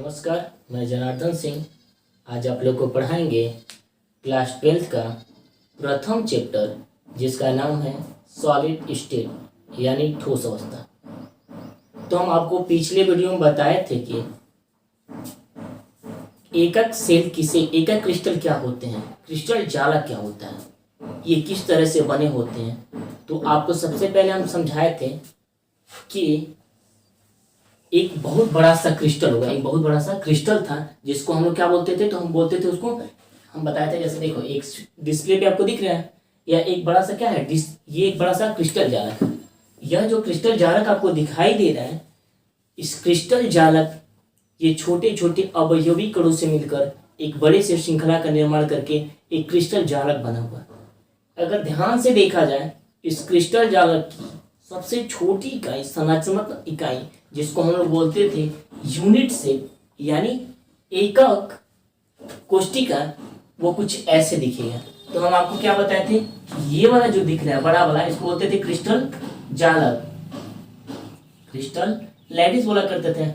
नमस्कार, मैं जनार्दन सिंह। आज आप लोग को पढ़ाएंगे क्लास 12th का प्रथम चैप्टर, जिसका नाम है सॉलिड स्टेट यानी ठोस अवस्था। तो हम आपको पिछले वीडियो में बताए थे कि एकक सेल एकक क्रिस्टल क्या होते हैं, क्रिस्टल जालक क्या होता है, ये किस तरह से बने होते हैं। तो आपको सबसे पहले हम समझाए थे कि एक बहुत बड़ा सा क्रिस्टल होगा, एक बहुत बड़ा सा क्रिस्टल था जिसको हम लोग क्या बोलते थे, तो हम बोलते थे उसको, हम बताए थे, जैसे देखो एक डिस्प्ले पे आपको दिख रहा है, या एक बड़ा सा क्या है, ये एक बड़ा सा क्रिस्टल जालक है। यह जो क्रिस्टल जालक आपको दिखाई दे रहा है, इस क्रिस्टल जालक ये छोटे छोटे अवयवी कणों से मिलकर एक बड़े से श्रृंखला का निर्माण करके एक क्रिस्टल जालक बना हुआ। अगर ध्यान से देखा जाए, इस क्रिस्टल जालक की सबसे छोटी इकाई, संरचनात्मक इकाई, जिसको हम लोग बोलते थे यूनिट सेल यानी एकक कोशिका, वो कुछ ऐसे दिखेगा। तो हम आपको क्या बताए थे, ये वाला जो दिख रहा है बड़ा वाला, इसको बोलते थे क्रिस्टल जालक, क्रिस्टल लैटिस बोला करते थे।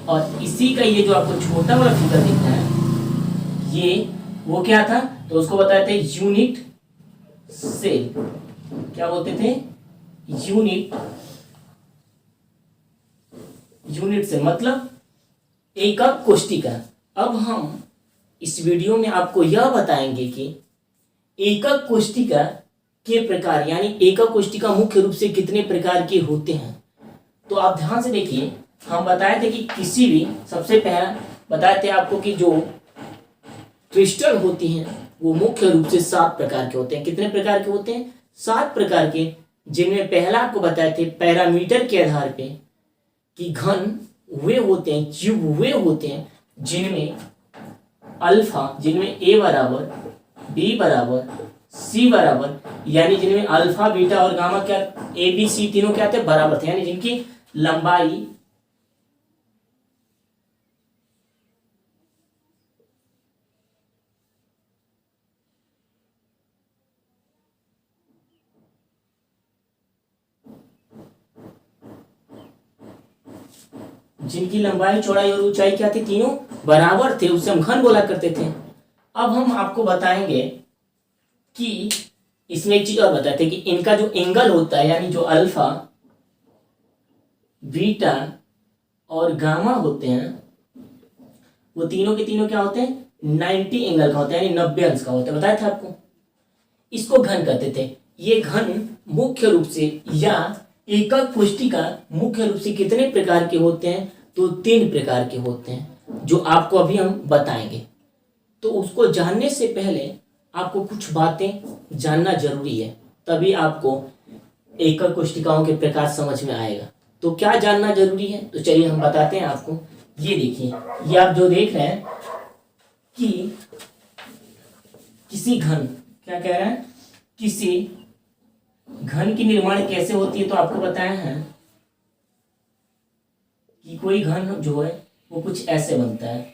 और इसी का ये जो आपको छोटा वाला फिगर दिख रहा है, ये वो क्या था, तो उसको बताए थे यूनिट सेल। क्या बोलते थे, यूनिट सेल मतलब एकक कोशिका। अब हम इस वीडियो में आपको यह बताएंगे कि एकक कोशिका के प्रकार, यानी एकक कोशिका मुख्य रूप से कितने प्रकार के होते हैं। तो आप ध्यान से देखिए, हम बताए थे कि किसी भी, सबसे पहला बताए थे आपको कि जो क्रिस्टल होती हैं वो मुख्य रूप से 7 प्रकार के होते हैं। कितने प्रकार के होते हैं, 7 प्रकार के, जिनमें पहला आपको बताए थे पैरामीटर के आधार पे कि घन वे होते हैं, क्यूब वे होते हैं, जिनमें अल्फा, जिनमें ए बराबर, बी बराबर, सी बराबर, यानी जिनमें अल्फा, बीटा और गामा क्या, ए बी सी तीनों क्या थे, बराबर थे, यानी जिनकी लंबाई चौड़ाई और ऊंचाई क्या थी, तीनों बराबर थे, उसे हम घन बोला करते थे। अब हम आपको बताएंगे कि इसमें एक चीज और बताए थे कि इनका जो एंगल होता है, यानी जो अल्फा, बीटा और गामा होते हैं, वो तीनों के तीनों क्या होते हैं, 90 एंगल का होता है, यानी 90 अंश का होता है। बताया था आपको, इसको घन कहते थे। ये घन मुख्य रूप से, या एकक कोशिका मुख्य रूप से कितने प्रकार के होते हैं, तो 3 प्रकार के होते हैं, जो आपको अभी हम बताएंगे। तो उसको जानने से पहले आपको कुछ बातें जानना जरूरी है, तभी आपको एकक कोशिकाओं के प्रकार समझ में आएगा। तो क्या जानना जरूरी है, तो चलिए हम बताते हैं आपको। ये देखिए, ये आप जो देख रहे हैं कि किसी घन, क्या कह रहे हैं, किसी घन की निर्माण कैसे होती है, तो आपको बताया है कि कोई घन जो है वो कुछ ऐसे बनता है।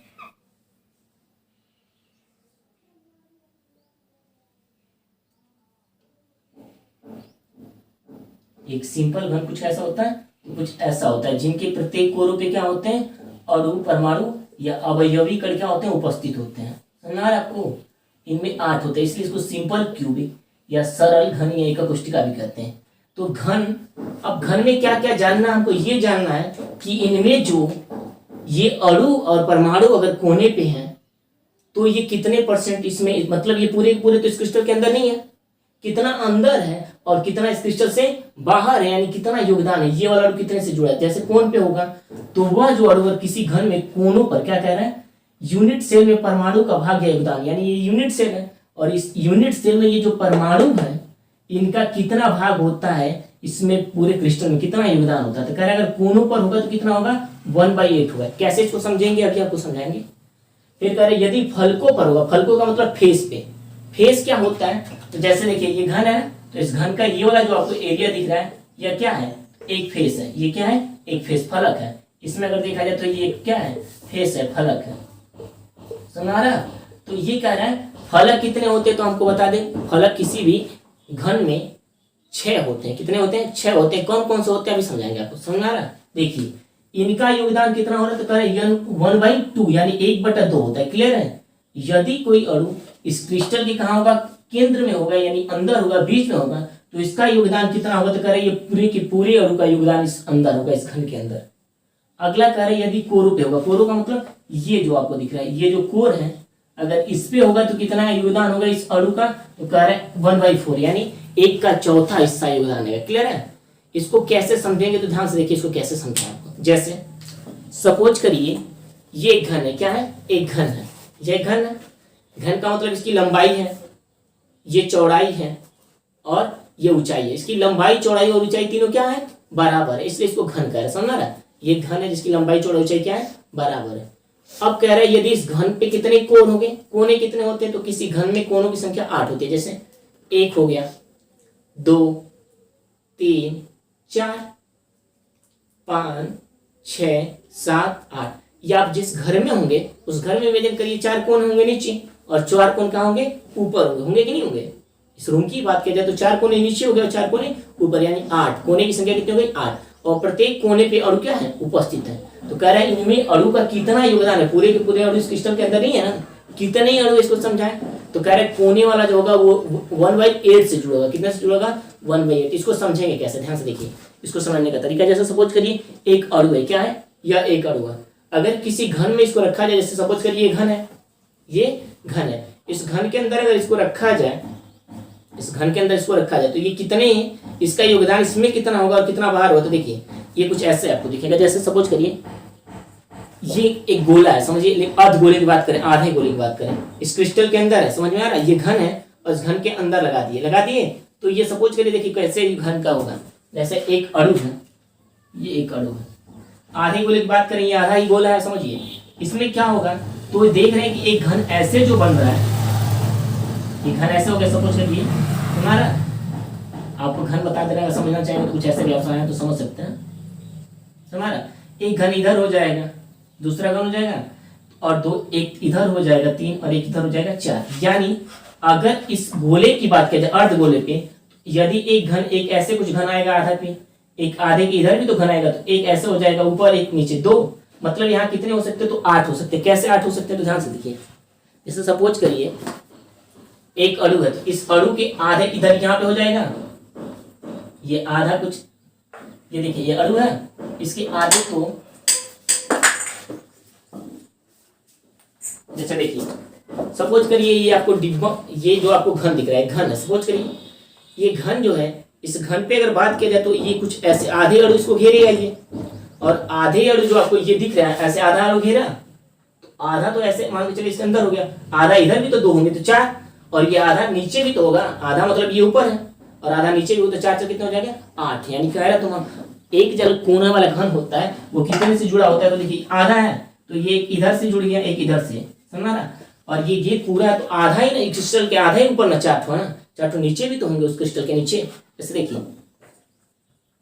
एक सिंपल घन कुछ ऐसा होता है, कुछ ऐसा होता है, जिनके प्रत्येक कोरों पे क्या होते हैं, अणु, परमाणु या अवयवी कण क्या होते हैं, उपस्थित होते हैं। समझ आ रहा है आपको, इनमें 8 होते हैं, इसलिए इसको सिंपल क्यूबिक या सरल घन या एकक कोशिका भी कहते हैं। तो घन, अब घन में क्या क्या जानना, हमको ये जानना है कि इनमें जो ये अणु और परमाणु अगर कोने पे हैं, तो ये कितने % इसमें, मतलब ये पूरे पूरे तो इस क्रिस्टल के अंदर नहीं है, कितना अंदर है और कितना इस क्रिस्टल से बाहर है, यानी कितना योगदान है, ये वाला अणु कितने से जुड़ा है। जैसे कोन पे होगा, तो वह जो अणु किसी घन में कोनों पर, क्या कह रहे हैं, यूनिट सेल में परमाणु का भाग या योगदान, यानी ये यूनिट सेल है, और इस यूनिट सेल में ये जो परमाणु है, इनका कितना भाग होता है, इसमें पूरे क्रिस्टल में कितना योगदान होता है। तो कह रहे हैं अगर कोनों पर होगा तो कितना होगा, 1/8 होगा। कैसे इसको समझेंगे, अभी आपको समझाएंगे। फिर कह रहे यदि फलकों पर होगा, फलकों का मतलब फेस पे, फेस क्या होता है, तो जैसे देखिए ये घन है, तो इस घन का ये वाला जो आपको एरिया दिख रहा है, यह क्या है, एक फेस है। ये क्या है, एक फेस, फलक है। इसमें अगर देखा जाए तो ये क्या है, फेस है, फलक है। समझ रहा, तो ये कह रहा है फलक कितने होते हैं, तो हमको बता दें, फलक किसी भी घन में 6 होते हैं। कितने होते हैं, 6 होते हैं। कौन कौन से होते हैं अभी समझाएंगे आपको। समझ आ रहा है, देखिए इनका योगदान कितना हो रहा है, तो कह रहे हैं 1/2 यानी 1/2 होता है। क्लियर है। यदि कोई अणु इस क्रिस्टल के कहाँ होगा, केंद्र में होगा यानी अंदर होगा, बीच में होगा, तो इसका योगदान कितना होगा, तो कह रहे हैं ये पूरे के पूरे अणु का योगदान इस अंदर होगा, इस घन के अंदर। अगला कह रहे हैं यदि कोरों पे होगा, कोरों का मतलब ये जो आपको दिख रहा है, ये जो कोर है, अगर इस पे होगा तो कितना योगदान होगा इस अणु का, तो कह रहे हैं 1/4 यानी 1/4 हिस्सा योगदान है। क्लियर है। इसको कैसे समझेंगे, तो ध्यान से देखिए इसको कैसे समझें आपको। जैसे सपोज करिए ये एक घन है, क्या है, एक घन है, ये घन है। घन का मतलब इसकी लंबाई है, ये चौड़ाई है और ये ऊंचाई है। इसकी लंबाई, चौड़ाई और ऊंचाई तीनों क्या है, बराबर है, इसलिए इसको घन कह रहे हैं। समझ रहा है। ये घन है जिसकी लंबाई, चौड़ाई, ऊंचाई क्या है, बराबर है। अब कह रहे हैं यदि इस घन पे कितने कोण होंगे, कोने कितने होते हैं, तो किसी घन में कोनों की संख्या 8 होती है। जैसे 1 हो गया, 2, 3, 4, 5, 6, 7, 8। या आप जिस घर में होंगे उस घर में इमेजिन करिए 4 कोण होंगे नीचे और 4 कोण कहाँ होंगे, ऊपर होंगे। होंगे कि नहीं होंगे। इस रूम की बात की जाए तो 4 कोने नीचे हो गए और 4 कोने ऊपर, यानी 8 कोने की संख्या कितनी हो गई, 8। और प्रत्येक कोने पे अणु क्या है, उपस्थित है। तो कह रहे हैं इनमें अणु का कितना योगदान है, पूरे के पूरे अणु इस क्रिस्टल के अंदर नहीं है ना, कितने अणु इसको समझाएं। तो कह रहे हैं कोने वाला जो होगा वो 1/8 से जुड़ा होगा। कितने से जुड़ा होगा, 1/8। इसको समझेंगे कैसे, ध्यान से देखिए इसको समझने का तरीका। जैसे सपोज करिए एक अणु है, क्या है, यह एक अणु है। अगर किसी घन में इसको रखा जाए, जैसे सपोज करिए ये घन है, ये घन है, इस घन के अंदर अगर इसको रखा जाए, इस घन के अंदर इसको रखा जाए, तो ये कितने, इसका योगदान इसमें कितना होगा और कितना बाहर होगा। तो देखिए ये कुछ ऐसे आपको दिखेगा। जैसे सपोज करिए ये एक गोला है, समझिए अर्ध गोले की बात करें, आधे गोले की बात करें, इस क्रिस्टल के अंदर है, समझ में आ रहा है। ये घन है और इस घन के अंदर लगा दिए तो ये सपोज करिए, देखिए कैसे घन का होगा। जैसे एक अणु है, ये एक अणु है, आधे गोले की बात करें, ये आधा ही गोला है, समझिए। इसमें क्या होगा, तो देख रहे हैं कि एक घन ऐसे जो बन रहा है, ये घन ऐसे हो गया। सपोज करिए तुम्हारा, आपको घन बता दे रहा है, समझना चाहेंगे तो कुछ ऐसे भी ऑप्शन आए तो समझ सकते हैं। हमारा एक घन इधर हो जाएगा, दूसरा घन हो जाएगा, और 2, एक इधर हो जाएगा 3 और एक इधर हो जाएगा 4। यानी अगर इस गोले की बात किया जाए, अर्ध गोले पे, यदि एक घन, एक ऐसे कुछ घन आएगा आधा पे, एक आधे के इधर भी तो घन आएगा, तो एक ऐसे हो जाएगा ऊपर, एक नीचे, 2। मतलब यहाँ कितने हो सकते, तो 8 हो सकते। कैसे 8 हो सकते हैं, तो ध्यान से देखिए। जैसे सपोज करिए एक अणु है, तो इस अणु के आधे इधर यहाँ पे हो जाएगा, ये आधा कुछ, ये देखिए ये अणु है, इसके आधे को, जैसे देखिए सपोज करिए ये आपको डिब्बा, ये जो आपको घन दिख रहा है, घन है, सपोज करिए ये घन जो है, इस घन पे अगर बात किया जाए तो ये कुछ ऐसे आधे अणु इसको घेरेगा ये, और आधे अणु जो आपको ये दिख रहा है ऐसे आधा अणु घेरा, तो आधा तो ऐसे मान के चलिए इसके अंदर हो गया, आधा इधर भी तो 2 होंगे तो 4, और ये आधा नीचे भी तो होगा, आधा मतलब ये ऊपर है और आधा नीचे भी हो, तो 4 कितना हो जाएगा, 8। यानी कह रहा तुम एक जल कोना वाला घन होता है वो कितने से जुड़ा होता है, तो देखिए आधा है तो ये एक इधर से जुड़ गया, एक इधर से, समझा ना। और ये गेट पूरा है तो आधा ही ना, क्रिस्टल के आधा ही ऊपर ना 4 ठो है ना, 4 ठो नीचे भी तो होंगे उस क्रिस्टल के नीचे। जैसे देखिए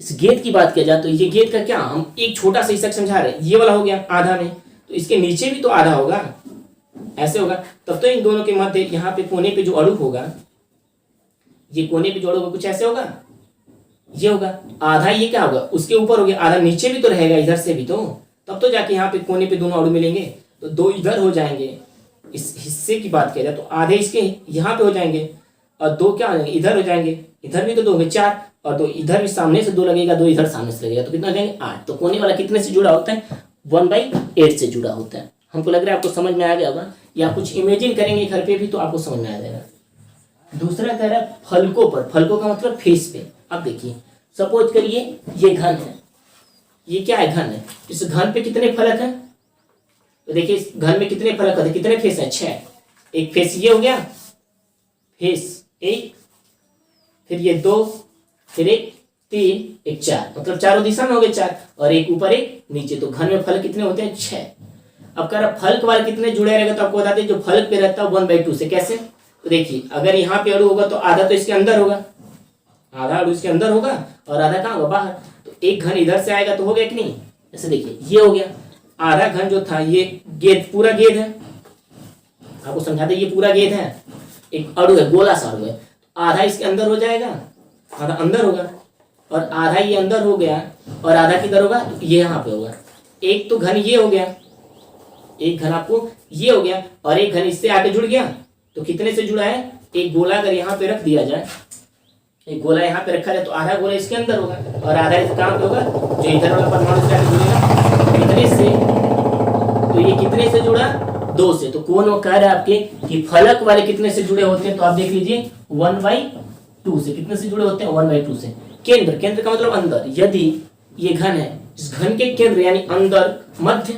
इस गेट की बात किया जाए तो ये गेट का क्या, हम एक छोटा सा हिस्सा समझा रहे हैं, ये वाला हो गया आधा में, तो इसके नीचे भी तो आधा होगा, ऐसे होगा। तब तो इन दोनों के मध्य यहाँ पे कोने पे जो अणु होगा, ये कोने पे जो अणु होगा कुछ ऐसे होगा, ये होगा आधा, ये क्या होगा उसके ऊपर हो गया, आधा नीचे भी तो रहेगा इधर से भी तो, तब तो जाके यहाँ पे कोने पे दोनों अणु मिलेंगे, तो 2 इधर हो जाएंगे। इस हिस्से की बात किया जाए तो आधे इसके यहाँ पे हो जाएंगे और 2 क्या हो जाएंगे, इधर हो जाएंगे, इधर भी तो 2 होंगे 4, और 2 इधर भी सामने से 2 लगेगा, 2 इधर सामने से लगेगा, तो कितना हो जाएंगे 8। तो कोने वाला कितने से जुड़ा होता है, 1/8 से जुड़ा होता है। हमको लग रहा है आपको समझ में आ गया होगा, या कुछ इमेजिन करेंगे घर पे भी तो आपको समझ में आ जाएगा। दूसरा कह रहा है फलकों पर, फलकों का मतलब फेस पे। अब देखिए सपोज करिए ये घन है, ये क्या है, घन है, इस घन पे कितने फलक हैं, तो देखिए इस घन में कितने फलक होते, कितने फेस हैं, 6। एक फेस ये हो गया, फेस 1, फिर ये 2, फिर एक 3, एक 4, मतलब चारों दिशा में हो गए 4, और एक ऊपर एक नीचे, तो घन में फलक कितने होते हैं, 6। अब कह रहा फलक वाले कितने जुड़े रहेगा, तो आपको बताते हैं जो फलक पे रहता है 1/2 से। कैसे, तो देखिए अगर यहाँ पे अणु होगा तो आधा तो इसके अंदर होगा, आधा अणु इसके अंदर होगा और आधा कहाँ होगा, बाहर। तो एक घन इधर से आएगा तो हो गया कि नहीं, जैसे देखिए ये हो गया, आधा घन जो था ये गेंद, पूरा गेंद है, आपको समझाते ये पूरा गेंद है, एक अणु है, गोला सा अणु है, आधा इसके अंदर हो जाएगा, आधा अंदर होगा, और आधा ये अंदर हो गया, और आधा किधर होगा, तो ये यहाँ पे होगा। एक तो घन ये हो गया, एक घन आपको ये हो गया, और एक घन इससे आके जुड़ गया। तो कितने से जुड़ा है? एक गोला अगर यहाँ पे रख दिया जाए, एक गोला यहाँ पे रखा जाए तो आधा गोला इसके अंदर होगा और आधा इस कहाँ पे होगा, जो इधर वाला परमाणु से आके जुड़ेगा कितने से, तो ये कितने से जुड़ा? 2 से। तो कौन वो कह रहा है आपके कि फलक वाले कितने से जुड़े होते हैं? तो आप देख लीजिए 1/2 से। कितने से जुड़े होते हैं? 1/2 से। केंद्र, केंद्र का मतलब अंदर। यदि ये घन है, इस घन के केंद्र यानी अंदर, मध्य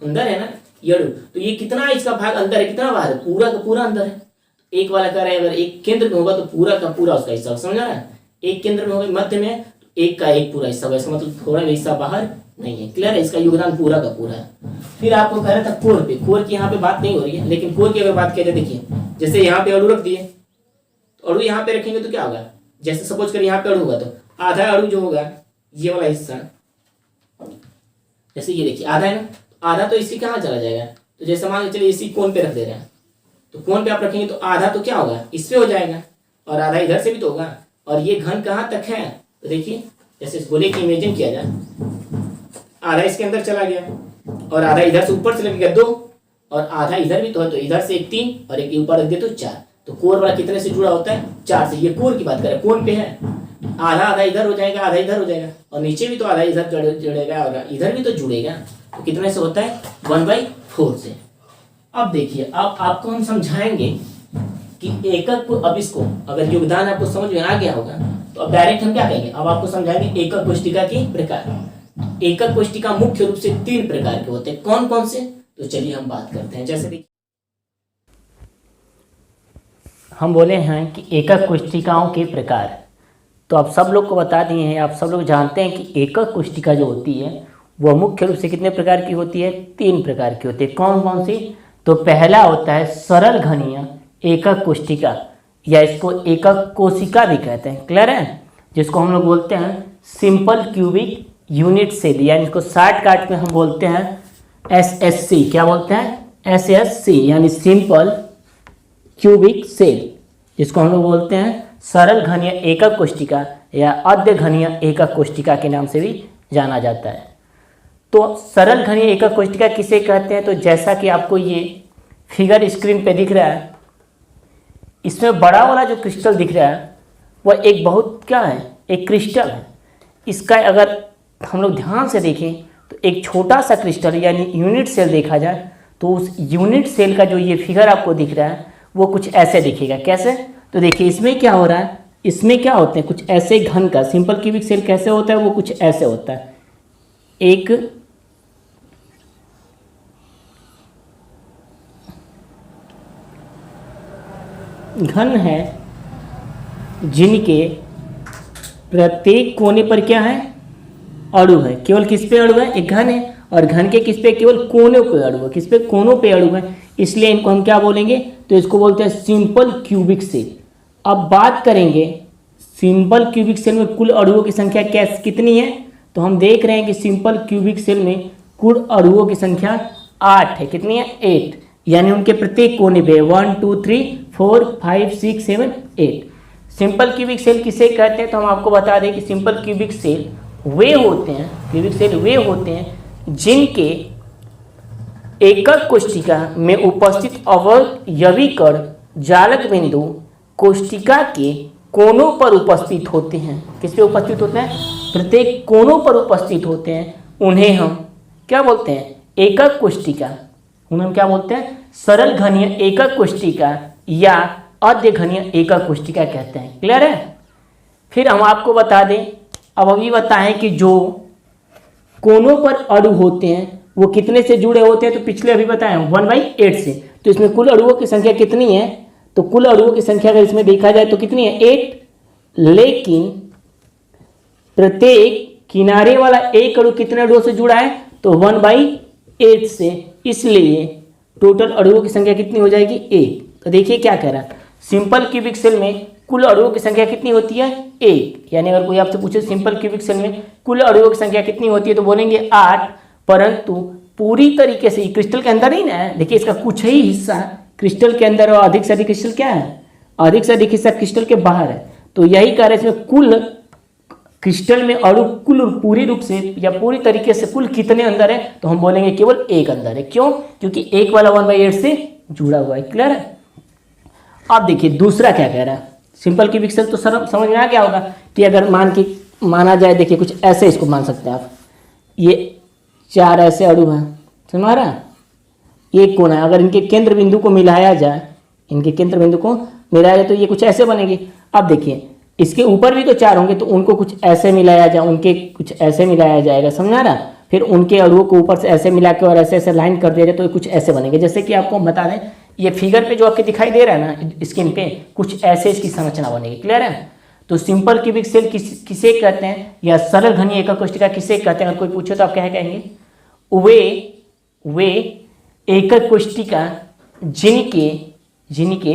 अंदर है ना ये अणु, तो ये कितना इसका भाग अंदर है, कितना बाहर है? पूरा का पूरा अंदर है। एक वाला कह रहा है अगर एक केंद्र में होगा तो पूरा का पूरा उसका हिस्सा, समझ आ रहा है? एक केंद्र में होगा, मध्य में, तो एक का एक पूरा हिस्सा, वैसे मतलब थोड़ा भी हिस्सा बाहर नहीं है। क्लियर है? इसका योगदान पूरा का पूरा है। फिर आपको कह रहा था कोर पे, कोर की यहाँ पे बात नहीं हो रही है, लेकिन कोर की अगर बात किया जाए, देखिए जैसे यहाँ पे अणु रख दिए, तो अणु यहाँ पे रखेंगे तो क्या होगा? जैसे सपोज कर यहाँ पे अणु होगा तो आधा अणु जो होगा ये वाला हिस्सा, जैसे ये देखिए आधा है ना, आधा तो इसी कहाँ चला जाएगा? तो जैसे मान चलिए इसी कोण पे रख दे रहे हैं, तो कोण पे आप रखेंगे तो आधा तो क्या होगा? इस पे हो जाएगा, और आधा इधर से भी तो होगा। और ये घन कहाँ तक है? तो देखिए जैसे इस गोले की इमेजिन किया जाए, आधा इसके अंदर चला गया और आधा इधर से ऊपर से लग गया 2, और आधा इधर भी तो है, तो इधर से एक 3 और एक ऊपर रख दे तो 4। तो कोर वाला कितने से जुड़ा होता है? 4 से। ये कोर की बात करें, कोण पे है, आधा आधा इधर हो जाएगा, आधा इधर हो जाएगा, और नीचे भी तो आधा इधर जुड़ेगा और इधर भी तो जुड़ेगा। तो कितने से होता है? 1/4 से। अब देखिए, अब आपको हम समझाएंगे कि एकक को, अब इसको अगर योगदान आपको समझ में आ गया होगा तो अब डायरेक्ट हम क्या कहेंगे, अब आपको समझाएंगे एकक कोष्टिका के प्रकार। एकक कोष्टिका मुख्य रूप से 3 प्रकार के होते हैं। कौन कौन से? तो चलिए हम बात करते हैं। जैसे देखिए हम बोले हैं कि एकक कोष्टिकाओं के प्रकार, तो आप सब लोग को बता दिए हैं, आप सब लोग जानते हैं कि एकक कोष्टिका जो होती है वह मुख्य रूप से कितने प्रकार की होती है? 3 प्रकार की होती है। कौन कौन सी? तो पहला होता है सरल घनीय एकक कोष्टिका, या इसको एकक कोशिका भी कहते हैं। क्लियर है? जिसको हम लोग बोलते हैं सिंपल क्यूबिक यूनिट सेल, यानी इसको शॉर्टकट में हम बोलते हैं SSC। क्या बोलते हैं? SSC, यानी सिंपल क्यूबिक सेल, जिसको हम लोग बोलते हैं सरल घनीय एकक कोष्टिका या अद्य घनीय एकक कोष्टिका के नाम से भी जाना जाता है। तो सरल घनीय एकक कोष्टिका किसे कहते हैं? तो जैसा कि आपको ये फिगर स्क्रीन पे दिख रहा है, इसमें बड़ा वाला जो क्रिस्टल दिख रहा है वह एक बहुत क्या है? एक क्रिस्टल है। इसका अगर हम लोग ध्यान से देखें तो एक छोटा सा क्रिस्टल यानी यूनिट सेल देखा जाए तो उस यूनिट सेल का जो ये फिगर आपको दिख रहा है वो कुछ ऐसे दिखेगा। कैसे? तो देखिए इसमें क्या हो रहा है, इसमें क्या होते हैं कुछ ऐसे घन का, सिंपल क्यूबिक सेल कैसे होता है? वो कुछ ऐसे होता है। एक घन है जिनके प्रत्येक कोने पर क्या है? अणु है। केवल किस पे अणु है? एक घन है, और घन के किस पे? केवल कोनों पे अणु है। किस पे? कोनों पे अणु है, इसलिए इनको हम क्या बोलेंगे? तो इसको बोलते हैं सिंपल क्यूबिक सेल। अब बात करेंगे सिंपल क्यूबिक सेल में कुल अणुओं की संख्या कितनी है? तो हम देख रहे हैं कि सिंपल क्यूबिक सेल में कुल अणुओं की संख्या 8 है। कितनी है? 8, यानी उनके प्रत्येक कोने पे 1 2 3 4 5 6 7 8। सिंपल क्यूबिक सेल किसे कहते हैं? तो हम आपको बता दें कि सिंपल क्यूबिक सेल वे होते हैं, क्यूबिक सेल वे होते हैं जिनके एकक कोष्टिका में उपस्थित अवयवी कण जालक बिंदु कोष्टिका के कोनों पर उपस्थित होते हैं। किस पे उपस्थित होते हैं? प्रत्येक कोनों पर उपस्थित होते हैं। उन्हें हम क्या बोलते हैं? एकक कोष्टिका। उन्हें हम क्या बोलते हैं? सरल घनीय एकक कोष्टिका या अद्य घनीय एकक कोष्टिका कहते हैं। क्लियर है? फिर हम आपको बता दें, अब अभी बताएं कि जो कोनों पर अणु होते हैं वो कितने से जुड़े होते हैं? तो पिछले अभी बताए 1/8 से। तो इसमें कुल अणुओं की संख्या कितनी है? तो कुल अणुओं की संख्या अगर इसमें देखा जाए तो कितनी है? 8, लेकिन प्रत्येक किनारे वाला एक अणु कितने अणुओं से जुड़ा है? तो 1/8 से, इसलिए टोटल अणुओं की संख्या कितनी हो जाएगी? 1। तो देखिए क्या कह रहा है, सिंपल क्यूबिक सेल में कुल अणुओं की संख्या कितनी होती है? 1। यानी अगर कोई आपसे पूछे सिंपल क्यूबिक सेल में कुल अणुओं की संख्या कितनी होती है तो बोलेंगे 8, परंतु पूरी तरीके से क्रिस्टल के अंदर ही ना है। देखिए इसका कुछ ही हिस्सा क्रिस्टल के अंदर और अधिक से अधिक क्रिस्टल क्या है? अधिक से अधिक हिस्सा क्रिस्टल के बाहर है। तो यही कारण इसमें कुल क्रिस्टल में अणु कुल पूरी रूप से या पूरी तरीके से कुल कितने अंदर है, तो हम बोलेंगे केवल एक अंदर है। क्यों? क्योंकि एक वाला 1/8 से जुड़ा हुआ है। क्लियर है? अब देखिए दूसरा क्या कह रहा है। सिंपल क्यूबिक सेल तो सर समझ में आ गया होगा कि अगर माना जाए, देखिए कुछ ऐसे इसको मान सकते हैं आप, ये 4 ऐसे अणु हैं, समझ में आ रहा है, एक कोना है, अगर इनके केंद्र बिंदु को मिलाया जाए, इनके केंद्र बिंदु को मिलाया जाए तो ये कुछ ऐसे बनेगी। अब देखिए इसके ऊपर भी तो 4 होंगे, तो उनको कुछ ऐसे मिलाया जाए, उनके कुछ ऐसे मिलाया जाएगा, समझ आ रहा? फिर उनके अणुओं को ऊपर से ऐसे मिला के और ऐसे ऐसे लाइन कर दिया जाए तो कुछ ऐसे बनेंगे। जैसे कि आपको बता दें, ये फिगर पे जो आपके दिखाई दे रहा है ना स्क्रीन पे, कुछ ऐसे इसकी संरचना बनेगी। क्लियर है? तो सिंपल क्यूबिक सेल किसे कहते हैं, या सरल घनीय एकक कोशिका किसे कहते हैं? अगर कोई पूछे तो आप क्या कहेंगे? वे एकक कोशिका जिनके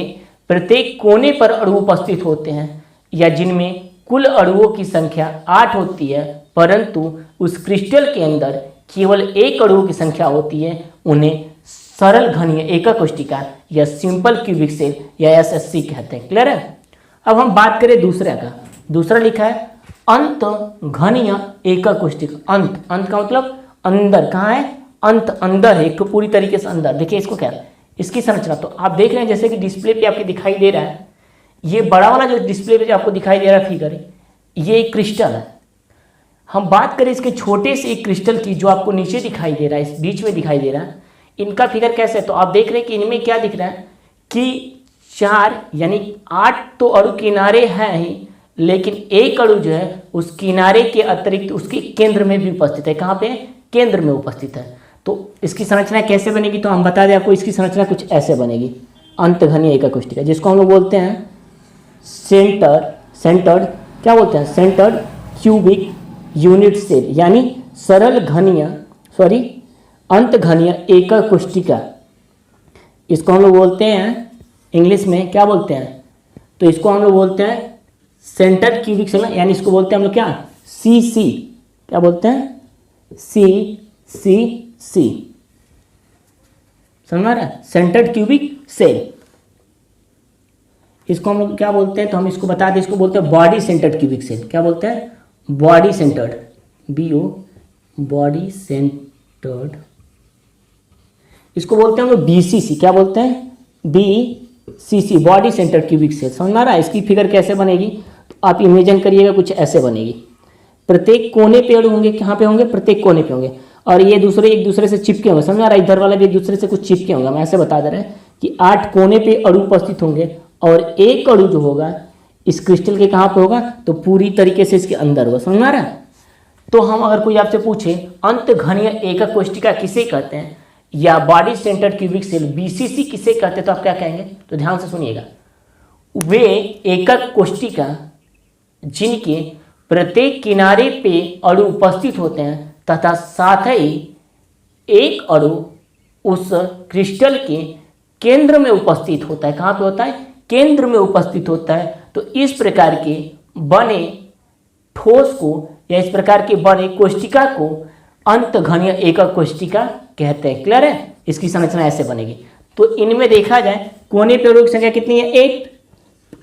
प्रत्येक कोने पर अणु उपस्थित होते हैं, या जिनमें कुल अणुओं की संख्या 8 होती है, परंतु उस क्रिस्टल के अंदर केवल एक अणुओं की संख्या होती है, उन्हें सरल घनीय एकक कोशिका या सिंपल क्यूबिक सेल या एसएससी कहते हैं। क्लियर है? अब हम बात करें दूसरे का। दूसरा लिखा है अंत घनीय एकक कोशिका। अंत का मतलब अंदर, कहाँ है? अंत अंदर है, एक पूरी तरीके से अंदर। देखिए इसको क्या है, इसकी संरचना तो आप देख रहे हैं, जैसे कि डिस्प्ले पे आपके दिखाई दे रहा है, ये बड़ा वाला जो डिस्प्ले पे जो आपको दिखाई दे रहा है फिगर, ये एक क्रिस्टल है। हम बात करें इसके छोटे से एक क्रिस्टल की जो आपको नीचे दिखाई दे रहा है, इस बीच में दिखाई दे रहा है, इनका फिगर कैसे है? तो आप देख रहे हैं कि इनमें क्या दिख रहा है कि 4 यानी 8 तो अणु किनारे हैं ही, लेकिन एक अणु जो है उस किनारे के अतिरिक्त उसके केंद्र में भी उपस्थित है। कहाँ पे? केंद्र में उपस्थित है। तो इसकी संरचना कैसे बनेगी? तो हम बता दें आपको, इसकी संरचना कुछ ऐसे बनेगी, अंतघनीय एकक कोशिका, जिसको हम लोग बोलते हैं सेंटर्ड क्या बोलते हैं? सेंटर्ड क्यूबिक यूनिट सेल, यानी अंतघनीय एकक कोशिका। इसको हम लोग बोलते हैं इंग्लिश में क्या बोलते हैं? तो इसको हम लोग बोलते हैं सेंटर्ड क्यूबिक सेल, यानी इसको बोलते हैं हम लोग क्या? सीसी। क्या बोलते हैं? सी समझ आ रहा है? Centred cubic cell. इसको हम लोग क्या बोलते हैं? तो हम इसको बता दें, इसको बोलते हैं बॉडी सेंटर्ड क्यूबिक सेल। क्या बोलते हैं? Body centred, body centred. इसको बोलते हैं हम लोग बीसीसी। क्या बोलते हैं? BCC, body centred cubic cell. समझ में आ रहा है? इसकी फिगर कैसे बनेगी? तो आप इमेजिन करिएगा, कुछ ऐसे बनेगी। प्रत्येक कोने पे अणु होंगे, कहाँ पे होंगे? प्रत्येक कोने पे होंगे, और ये एक दूसरे से चिपके होंगे। समझ आ रहा है? इधर वाला भी एक दूसरे से कुछ चिपके होंगे। हम ऐसे बता दे रहे हैं कि 8 कोने पे अणु उपस्थित होंगे, और एक अणु जो होगा इस क्रिस्टल के कहाँ पे होगा? तो पूरी तरीके से इसके अंदर होगा। समझ में आ रहा है? तो हम अगर कोई आपसे पूछे अंतघनीय एकक कोशिका किसे कहते हैं, या body centred cubic cell BCC किसे कहते हैं, तो आप क्या कहेंगे? तो ध्यान से सुनिएगा। वे एकक कोशिका जिनके प्रत्येक किनारे पे अणु उपस्थित होते हैं, तथा साथ ही एक अणु उस क्रिस्टल के केंद्र में उपस्थित होता है। कहाँ पे होता है? केंद्र में उपस्थित होता है। तो इस प्रकार के बने ठोस को, या इस प्रकार के बने कोशिका को अंतघनीय एकक कोशिका कहते हैं। क्लियर है? इसकी संरचना ऐसे बनेगी। तो इनमें देखा जाए कोने पे अणुओं की संख्या कितनी है?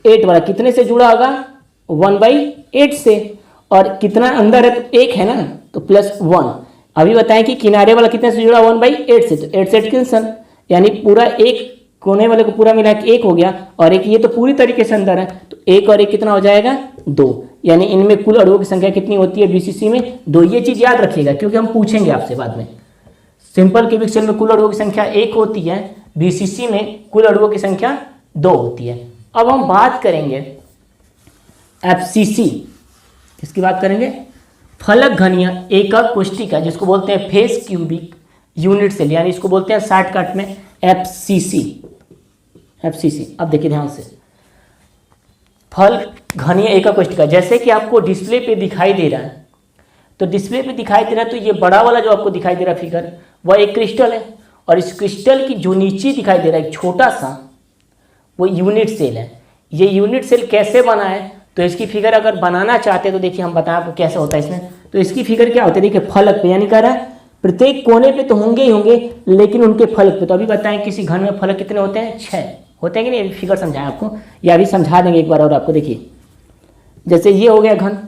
8 वाला कितने से जुड़ा होगा? 1/8 से। और कितना अंदर है? तो 1 है ना, तो +1। अभी बताएं कि किनारे वाला कितने से जुड़ा? 1/8 से। तो 8 से 8 कैंसल, यानी पूरा एक कोने वाले को पूरा मिला के 1 हो गया, और एक ये तो पूरी तरीके से अंदर है, तो 1 और 1 कितना हो जाएगा? 2। यानी इनमें कुल अणुओं की संख्या कितनी होती है बीसीसी में? 2। ये चीज याद रखिएगा, क्योंकि हम पूछेंगे आपसे बाद में। सिंपल क्यूबिक सेल में कुल अणुओं की संख्या 1 होती है, बीसीसी में कुल अणुओं की संख्या 2 होती है। अब हम बात करेंगे एफसीसी। किसकी बात करेंगे? फलक घनीय एकक कोशिका, जिसको बोलते हैं फेस क्यूबिक यूनिट सेल, यानी इसको बोलते हैं शॉर्टकट में एफसीसी। अब देखिए ध्यान से, फल घनीय एकक कोशिका, जैसे कि आपको डिस्प्ले पे दिखाई दे रहा है, तो डिस्प्ले पे दिखाई दे रहा है, तो ये बड़ा वाला जो आपको दिखाई दे रहा है फिगर, वह एक क्रिस्टल है, और इस क्रिस्टल की जो नीचे दिखाई दे रहा है एक छोटा सा, वो यूनिट सेल है। ये यूनिट सेल कैसे बना है? तो इसकी फिगर अगर बनाना चाहते हैं तो देखिए हम बताएं आपको कैसे होता है इसमें। तो इसकी फिगर क्या होती है? देखिए फलक पे, यानी कह रहा है प्रत्येक कोने पे तो होंगे ही होंगे, लेकिन उनके फलक पे, तो अभी बताएं किसी घन में फलक कितने होते हैं? 6 होते हैं कि नहीं? फिगर समझाएं आपको, या अभी समझा देंगे एक बार और आपको। देखिए जैसे ये हो गया घन,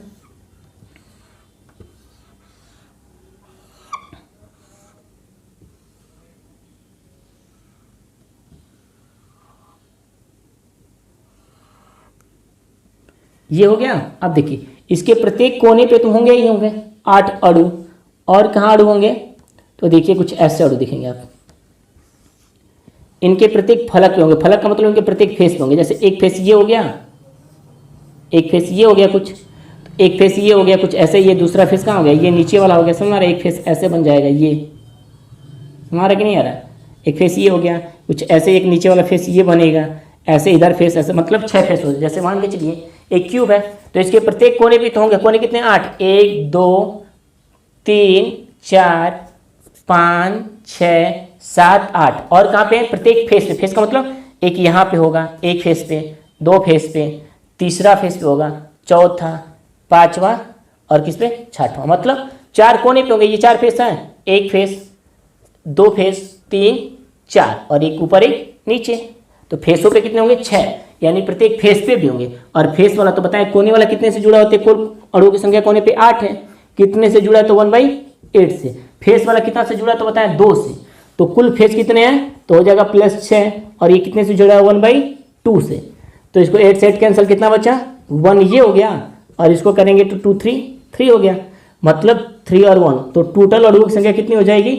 ये हो गया। अब देखिए इसके प्रत्येक कोने पे तो होंगे ही होंगे 8 अणु, और कहाँ अणु होंगे, तो देखिए कुछ ऐसे अणु दिखेंगे आप। इनके प्रत्येक फलक पे होंगे, फलक का मतलब इनके प्रत्येक फेस पे होंगे। जैसे एक फेस ये हो गया, एक फेस ये हो गया कुछ, एक फेस ये हो गया कुछ ऐसे, ये दूसरा फेस कहाँ हो गया, ये नीचे वाला हो गया, समझ रहा है, एक फेस ऐसे बन जाएगा, ये हमारा कि नहीं आ रहा है, एक फेस ये हो गया कुछ ऐसे, एक नीचे वाला फेस ये बनेगा ऐसे, इधर फेस ऐसे, मतलब 6 फेस हो। जैसे मान के चलिए एक क्यूब है तो इसके प्रत्येक कोने भी तो होंगे, कोने कितने 8, 1 2 3 4 5 6 7 8, और कहाँ पे प्रत्येक फेस पे, फेस का मतलब एक यहाँ पे होगा, एक फेस पे, 2 फेस पे, तीसरा फेस पे होगा, चौथा, पांचवा और किस पे, छठवां, मतलब 4 कोने पे होंगे। ये 4 फेस हैं, एक फेस, 2 फेस, 3 4 और एक ऊपर एक नीचे, तो फेसों पे कितने होंगे 6, यानी प्रत्येक फेस पे भी होंगे। और फेस वाला तो बताएं कोने वाला कितने से जुड़ा होता है, कुल अणुओं की संख्या कोने पे 8 है, कितने से जुड़ा है तो 1/8 से। फेस वाला कितना से जुड़ा है तो बताएं 2 से, तो कुल फेस कितने हैं तो हो जाएगा +6, और ये कितने से जुड़ा है 1/2 से, तो इसको 8 से 8 कैंसिल, कितना बचा 1, ये हो गया, और इसको करेंगे तो 2 3 3 हो गया, मतलब 3 और 1, तो टोटल अणुओं की संख्या कितनी हो जाएगी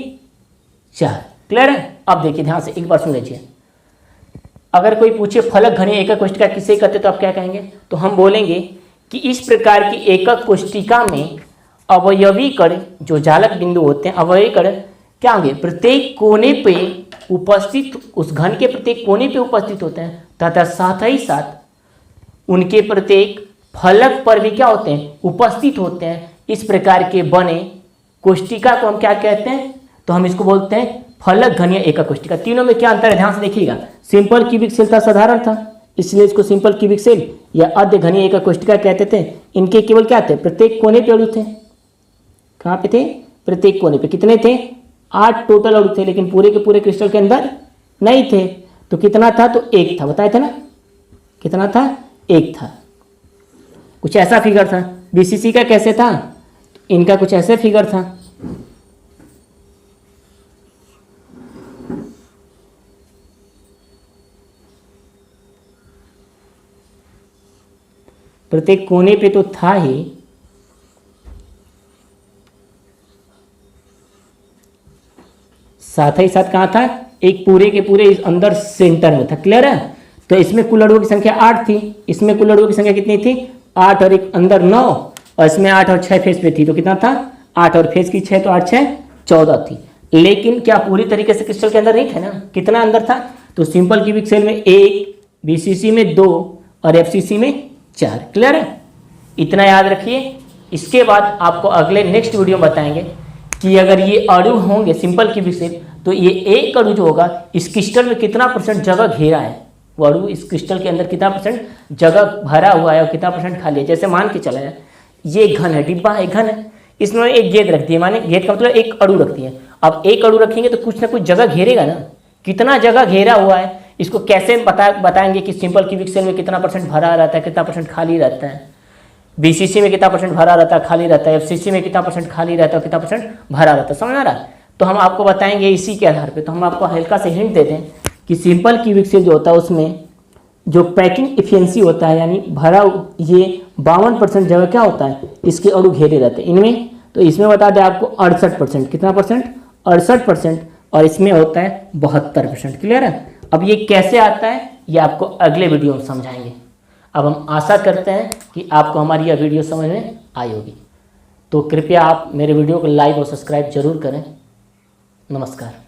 4। क्लियर है। अब देखिए ध्यान से एक बार सुन लीजिए, अगर कोई पूछे फलक घनीय एकक कोष्टिका किसे कहते तो आप क्या कहेंगे, तो हम बोलेंगे कि इस प्रकार की एकक कोष्टिका में अवयवी कण जो जालक बिंदु होते हैं, अवयवी कण क्या होंगे, प्रत्येक कोने पे उपस्थित, उस घन के प्रत्येक कोने पे उपस्थित होते हैं, तथा साथ ही साथ उनके प्रत्येक फलक पर भी क्या होते हैं, उपस्थित होते हैं। इस प्रकार के बने कोष्टिका को हम क्या कहते हैं, तो हम इसको बोलते हैं फलक घनीय एकक कोष्टिका। तीनों में क्या अंतर है ध्यान से देखिएगा, सिंपल क्यूबिक सेल था, साधारण था, इसलिए इसको सिंपल क्यूबिक सेल या अर्ध घनीय एकक कोष्टिका कहते थे। इनके केवल क्या थे, प्रत्येक कोने पे अणु थे, कहाँ पे थे, प्रत्येक कोने पे, कितने थे 8 टोटल अणु थे, लेकिन पूरे के पूरे क्रिस्टल के अंदर नहीं थे, तो कितना था, तो 1 था, बताए थे ना, कितना था 1 था। कुछ ऐसा फिगर था। बीसीसी का कैसे था, इनका कुछ ऐसे फिगर था, प्रत्येक कोने पे तो था ही, साथ ही साथ कहाँ था, एक पूरे के पूरे इस अंदर सेंटर में था। क्लियर है। तो इसमें कुल अणुओं की संख्या 8 थी, इसमें कुल अणुओं की संख्या कितनी थी 8, और एक अंदर 9, और इसमें 8 और 6 फेस पे थी, तो कितना था 8 और फेस की 6, तो 8 6 14 थी। लेकिन क्या पूरी तरीके से क्रिस्टल के अंदर नहीं थे ना, कितना अंदर था, तो सिंपल क्यूबिक सेल में 1, बीसीसी में 2 और एफसीसी में 4। क्लियर है। इतना याद रखिए। इसके बाद आपको अगले नेक्स्ट वीडियो में बताएंगे कि अगर ये अणु होंगे सिंपल क्यूबिक सेल, तो ये एक अणु जो होगा इस क्रिस्टल में कितना % जगह घेरा है, वो अणु इस क्रिस्टल के अंदर कितना % जगह भरा हुआ है और कितना % खाली है। जैसे मान के चला है ये घन है, डिब्बा है, घन है, इसमें एक गेंद रखती है, माने गेंद का मतलब एक अणु रखती है। अब एक अणु रखेंगे तो कुछ ना कुछ जगह घेरेगा ना, कितना जगह घेरा हुआ है, इसको कैसे बताएंगे कि सिंपल क्यूबिक सेल में कितना % भरा रहता है, कितना % खाली रहता है, बीसीसी में कितना % भरा रहता है, खाली रहता है, एफसीसी में कितना % खाली रहता है, कितना % भरा रहता है, समझ आ रहा है। तो हम आपको बताएंगे इसी के आधार पे। तो हम आपको हल्का से हिंट दे दें कि सिंपल क्यूबिक सेल जो होता है उसमें जो पैकिंग इफिशिएंसी होता है, यानी भरा ये 52% जगह क्या होता है, इसके अणु घेरे रहते हैं इनमें। तो इसमें बता दें आपको 68%, कितना %, 68%, और इसमें होता है 72%। क्लियर है। अब ये कैसे आता है ये आपको अगले वीडियो में समझाएंगे। अब हम आशा करते हैं कि आपको हमारी यह वीडियो समझ में आई होगी। तो कृपया आप मेरे वीडियो को लाइक और सब्सक्राइब जरूर करें। नमस्कार।